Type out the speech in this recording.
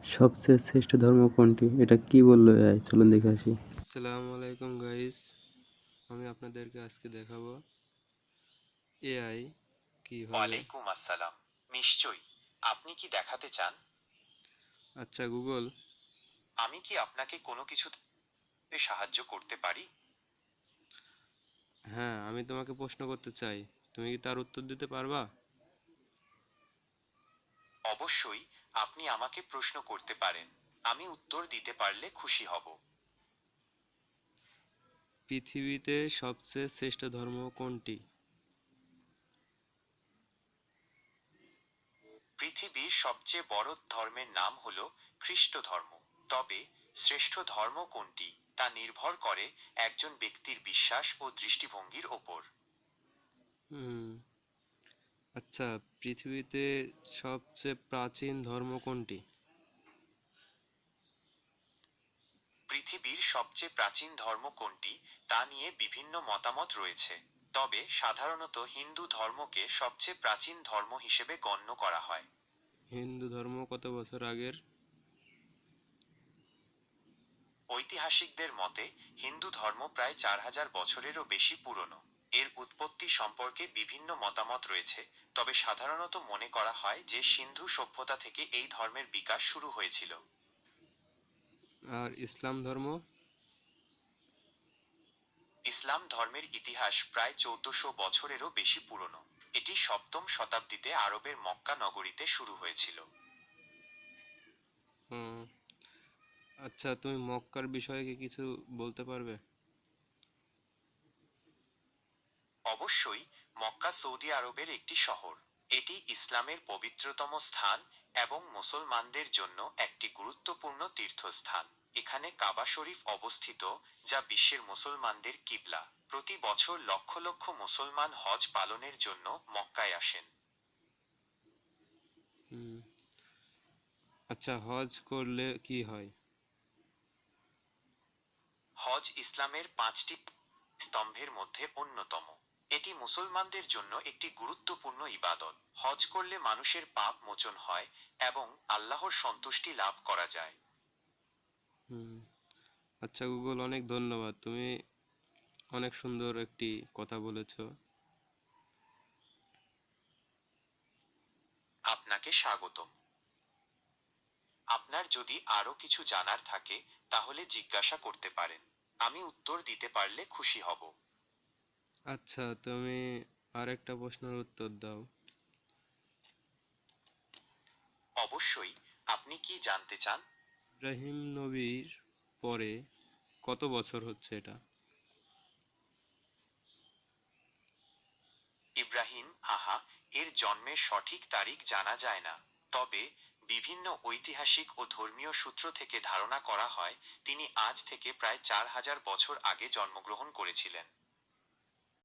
সবচেয়ে শ্রেষ্ঠ ধর্ম কোনটি? এটা কি বললো এআই? চলুন দেখে আসি। আসসালামু আলাইকুম গাইস, আমি আপনাদেরকে আজকে দেখাবো এআই কিভাবে। ওয়ালাইকুম আসসালাম। নিশ্চয়ই। আপনি কি দেখাতে চান? আচ্ছা গুগল। আমি কি আপনাকে কোনো কিছুতে সাহায্য করতে পারি? হ্যাঁ, আমি তোমাকে প্রশ্ন করতে চাই, তুমি কি তার উত্তর দিতে পারবা? অবশ্যই। আপনি আমাকে প্রশ্ন করতে পারেন। আমি উত্তর দিতে পারলে খুশি হব। পৃথিবীতে সবচেয়ে শ্রেষ্ঠ ধর্ম কোনটি? পৃথিবীর সবচেয়ে বড় ধর্মের নাম হলো খ্রিস্ট ধর্ম। তবে শ্রেষ্ঠ ধর্ম কোনটি তা নির্ভর করে একজন ব্যক্তির বিশ্বাস ও দৃষ্টিভঙ্গির ওপর। হুম। আচ্ছা, পৃথিবীতে সবচেয়ে প্রাচীন ধর্ম কোনটি? পৃথিবীর সবচেয়ে প্রাচীন ধর্ম কোনটি তা নিয়ে বিভিন্ন মতামত রয়েছে। তবে সাধারণত হিন্দু ধর্মকে সবচেয়ে প্রাচীন ধর্ম হিসেবে গণ্য করা হয়। হিন্দু ধর্ম কত বছর আগের? ঐতিহাসিকদের মতে হিন্দু ধর্ম প্রায় 4,000 বছরেরও বেশি পুরনো। এর উৎপত্তি সম্পর্কে বিভিন্ন মতামত রয়েছে, তবে সাধারণত মনে করা হয় যে সিন্ধু সভ্যতা থেকে এই ধর্মের বিকাশ শুরু হয়েছিল। আর ইসলাম ধর্ম? ইসলাম ধর্মের ইতিহাস প্রায় 1400 বছরেরও বেশি পুরনো। এটি সপ্তম শতাব্দীতে আরবের মক্কা নগরীতে শুরু হয়েছিল। হুম। আচ্ছা, তুমি মক্কার বিষয়ে কি কিছু বলতে পারবে? অবশ্যই। মক্কা সৌদি আরবের একটি শহর। এটি ইসলামের পবিত্রতম স্থান এবং মুসলমানদের জন্য একটি গুরুত্বপূর্ণ তীর্থস্থান। এখানে কাবা শরীফ অবস্থিত, যা বিশ্বের মুসলমানদের কিবলা। প্রতি বছর লক্ষ লক্ষ মুসলমান হজ পালনের জন্য মক্কায় আসেন। হুম। আচ্ছা, হজ করলে কি হয়? হজ ইসলামের 5টি স্তম্ভের মধ্যে অন্যতম। এটি মুসলমানদের জন্য একটি গুরুত্বপূর্ণ ইবাদত। হজ করলে মানুষের পাপ মোচন হয় এবং আল্লাহর সন্তুষ্টি লাভ করা যায়। হুম। আচ্ছা গুগল, অনেক ধন্যবাদ, তুমি অনেক সুন্দর একটি কথা বলেছো। আপনাকে স্বাগতম। আপনার যদি আরো কিছু জানার থাকে তাহলে জিজ্ঞাসা করতে পারেন। আমি উত্তর দিতে পারলে খুশি হব। আচ্ছা, তুমি আরেকটা প্রশ্নের উত্তর দাও। অবশ্যই। আপনি কি জানতে চান? ইব্রাহিম নবীর পরে কত বছর হচ্ছে এটা? ইব্রাহিম আহা এর জন্মের সঠিক তারিখ জানা যায় না। তবে বিভিন্ন ঐতিহাসিক ও ধর্মীয় সূত্র থেকে ধারণা করা হয় তিনি আজ থেকে প্রায় 4,000 বছর আগে জন্মগ্রহণ করেছিলেন।